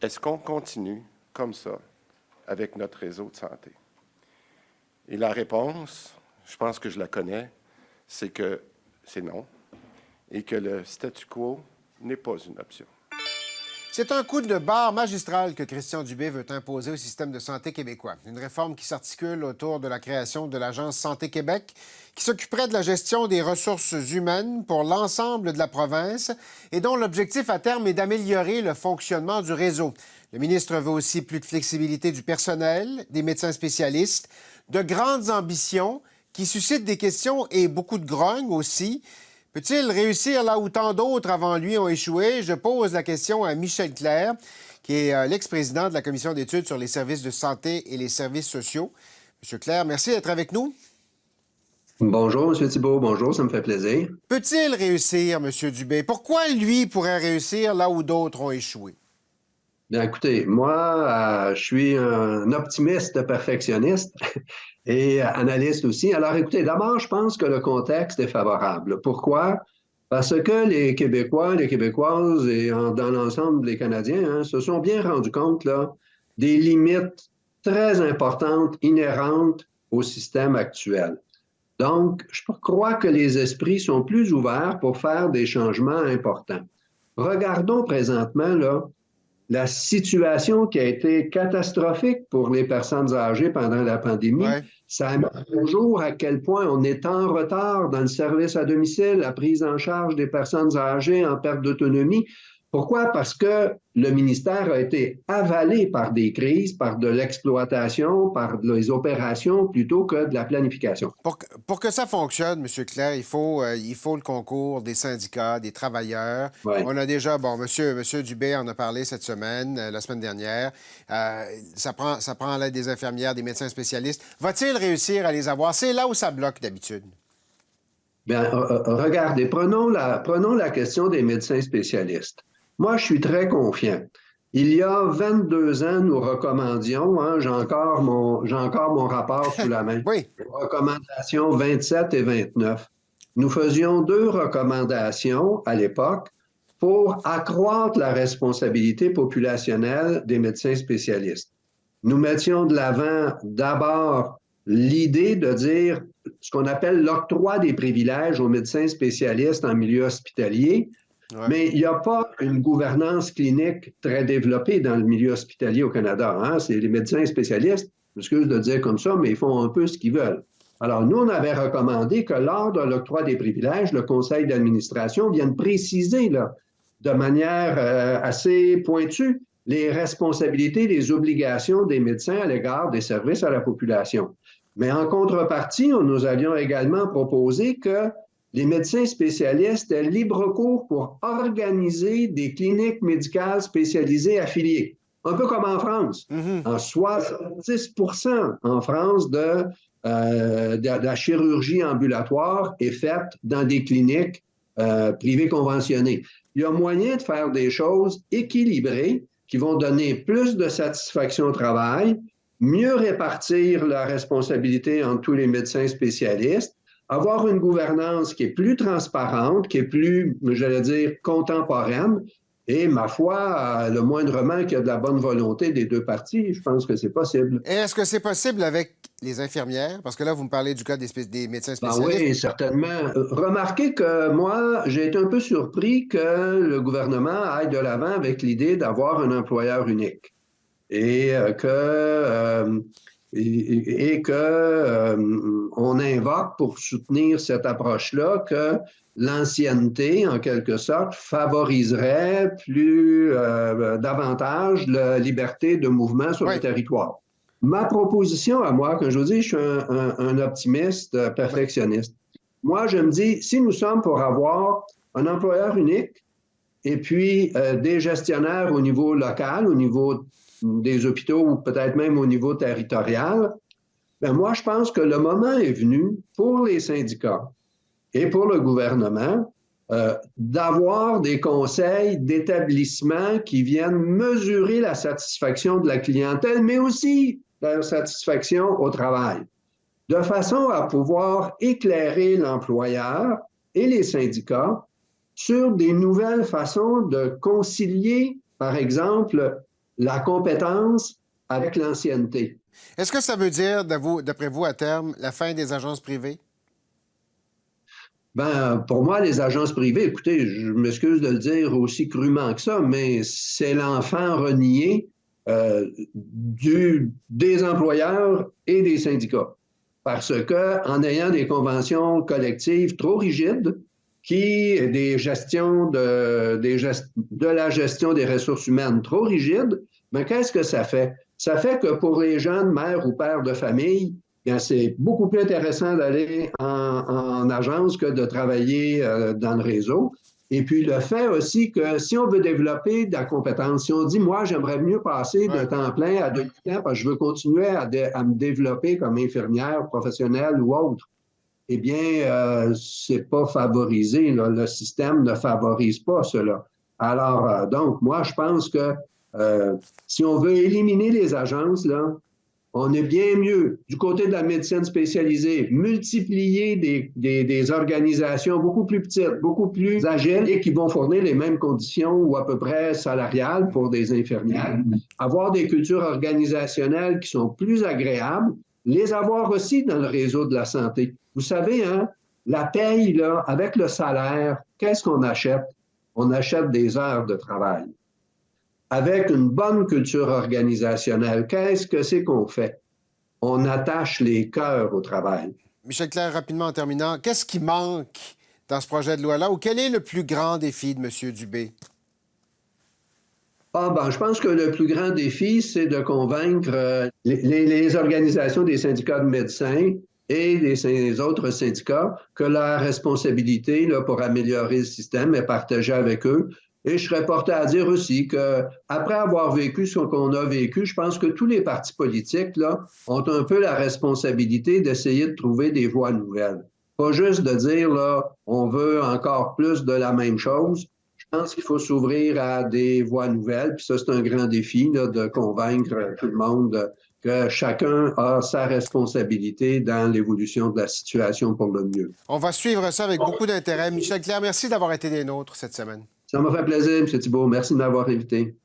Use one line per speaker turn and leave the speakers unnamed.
est-ce qu'on continue comme ça avec notre réseau de santé? Et la réponse, je pense que je la connais, c'est que c'est non et que le statu quo n'est pas une option.
C'est un coup de barre magistral que Christian Dubé veut imposer au système de santé québécois. Une réforme qui s'articule autour de la création de l'Agence Santé Québec, qui s'occuperait de la gestion des ressources humaines pour l'ensemble de la province et dont l'objectif à terme est d'améliorer le fonctionnement du réseau. Le ministre veut aussi plus de flexibilité du personnel, des médecins spécialistes, de grandes ambitions qui suscitent des questions et beaucoup de grogne aussi. Peut-il réussir là où tant d'autres avant lui ont échoué? Je pose la question à Michel Clerc, qui est l'ex-président de la Commission d'études sur les services de santé et les services sociaux. Monsieur Clerc, merci d'être avec nous.
Bonjour, M. Thibault. Bonjour, ça me fait plaisir.
Peut-il réussir, M. Dubé? Pourquoi lui pourrait réussir là où d'autres ont échoué?
Bien, écoutez, moi, je suis un optimiste perfectionniste et analyste aussi. Alors, écoutez, d'abord, je pense que le contexte est favorable. Pourquoi? Parce que les Québécois, les Québécoises et dans l'ensemble les Canadiens se sont bien rendus compte là, des limites très importantes, inhérentes au système actuel. Donc, je crois que les esprits sont plus ouverts pour faire des changements importants. Regardons présentement là, la situation qui a été catastrophique pour les personnes âgées pendant la pandémie.
Ouais.
Ça montre toujours à quel point on est en retard dans le service à domicile, la prise en charge des personnes âgées en perte d'autonomie. Pourquoi? Parce que le ministère a été avalé par des crises, par de l'exploitation, par des opérations plutôt que de la planification.
Pour que ça fonctionne, M. Clerc, il faut le concours des syndicats, des travailleurs.
Ouais.
On a déjà, bon, M. Dubé en a parlé cette semaine, la semaine dernière. Ça prend l'aide des infirmières, des médecins spécialistes. Va-t-il réussir à les avoir? C'est là où ça bloque d'habitude.
Bien, regardez, prenons la question des médecins spécialistes. Moi, je suis très confiant. Il y a 22 ans, nous recommandions, j'ai encore mon rapport sous la main,
Oui.
recommandations 27 et 29. Nous faisions 2 recommandations à l'époque pour accroître la responsabilité populationnelle des médecins spécialistes. Nous mettions de l'avant d'abord l'idée de dire ce qu'on appelle l'octroi des privilèges aux médecins spécialistes en milieu hospitalier. Ouais. Mais il n'y a pas une gouvernance clinique très développée dans le milieu hospitalier au Canada. C'est les médecins spécialistes, excuse de dire comme ça, mais ils font un peu ce qu'ils veulent. Alors, nous, on avait recommandé que lors de l'octroi des privilèges, le conseil d'administration vienne préciser là, de manière assez pointue les responsabilités, les obligations des médecins à l'égard des services à la population. Mais en contrepartie, nous avions également proposé que les médecins spécialistes aient libre cours pour organiser des cliniques médicales spécialisées affiliées. Un peu comme en France. En 70% en France de la chirurgie ambulatoire est faite dans des cliniques privées conventionnées. Il y a moyen de faire des choses équilibrées qui vont donner plus de satisfaction au travail, mieux répartir la responsabilité entre tous les médecins spécialistes, avoir une gouvernance qui est plus transparente, qui est plus, j'allais dire, contemporaine, et ma foi, le moindrement qu'il y a de la bonne volonté des 2 parties, je pense que c'est possible.
Et est-ce que c'est possible avec les infirmières? Parce que là, vous me parlez du cas des médecins spécialistes.
Ben oui, certainement. Remarquez que moi, j'ai été un peu surpris que le gouvernement aille de l'avant avec l'idée d'avoir un employeur unique. Et on invoque pour soutenir cette approche-là que l'ancienneté, en quelque sorte, favoriserait davantage la liberté de mouvement sur le territoire. Ma proposition à moi, comme je vous dis, je suis un optimiste perfectionniste. Moi, je me dis, si nous sommes pour avoir un employeur unique et puis des gestionnaires au niveau local, au niveau des hôpitaux ou peut-être même au niveau territorial, bien moi, je pense que le moment est venu pour les syndicats et pour le gouvernement d'avoir des conseils d'établissement qui viennent mesurer la satisfaction de la clientèle, mais aussi la satisfaction au travail, de façon à pouvoir éclairer l'employeur et les syndicats sur des nouvelles façons de concilier, par exemple, la compétence avec l'ancienneté.
Est-ce que ça veut dire, d'après vous, à terme, la fin des agences privées?
Ben, pour moi, les agences privées, écoutez, je m'excuse de le dire aussi crûment que ça, mais c'est l'enfant renié des employeurs et des syndicats. Parce que en ayant des conventions collectives trop rigides, des gestions de la gestion des ressources humaines trop rigides, mais qu'est-ce que ça fait? Ça fait que pour les jeunes mères ou pères de famille, bien, c'est beaucoup plus intéressant d'aller en agence que de travailler dans le réseau. Et puis le fait aussi que si on veut développer de la compétence, si on dit, moi, j'aimerais mieux passer de temps plein à 2 temps parce que je veux continuer à me développer comme infirmière professionnelle ou autre, eh bien, c'est pas favorisé. Là. Le système ne favorise pas cela. Alors, donc, moi, je pense que si on veut éliminer les agences, là, on est bien mieux du côté de la médecine spécialisée, multiplier des organisations beaucoup plus petites, beaucoup plus agiles et qui vont fournir les mêmes conditions ou à peu près salariales pour des infirmières, avoir des cultures organisationnelles qui sont plus agréables, les avoir aussi dans le réseau de la santé. Vous savez, hein, la paye, là, avec le salaire, qu'est-ce qu'on achète? On achète des heures de travail. Avec une bonne culture organisationnelle, qu'est-ce que c'est qu'on fait? On attache les cœurs au travail.
Michel Clerc, rapidement en terminant, qu'est-ce qui manque dans ce projet de loi-là ou quel est le plus grand défi de M. Dubé?
Je pense que le plus grand défi, c'est de convaincre les organisations des syndicats de médecins et les autres syndicats que la responsabilité là, pour améliorer le système est partagée avec eux. Et je serais porté à dire aussi qu'après avoir vécu ce qu'on a vécu, je pense que tous les partis politiques là, ont un peu la responsabilité d'essayer de trouver des voies nouvelles. Pas juste de dire, là, on veut encore plus de la même chose. Je pense qu'il faut s'ouvrir à des voies nouvelles. Puis ça, c'est un grand défi là, de convaincre tout le monde que chacun a sa responsabilité dans l'évolution de la situation pour le mieux.
On va suivre ça avec beaucoup d'intérêt. Michel Clerc, merci d'avoir été des nôtres cette semaine.
Ça m'a fait plaisir, M. Thibault. Merci de m'avoir invité.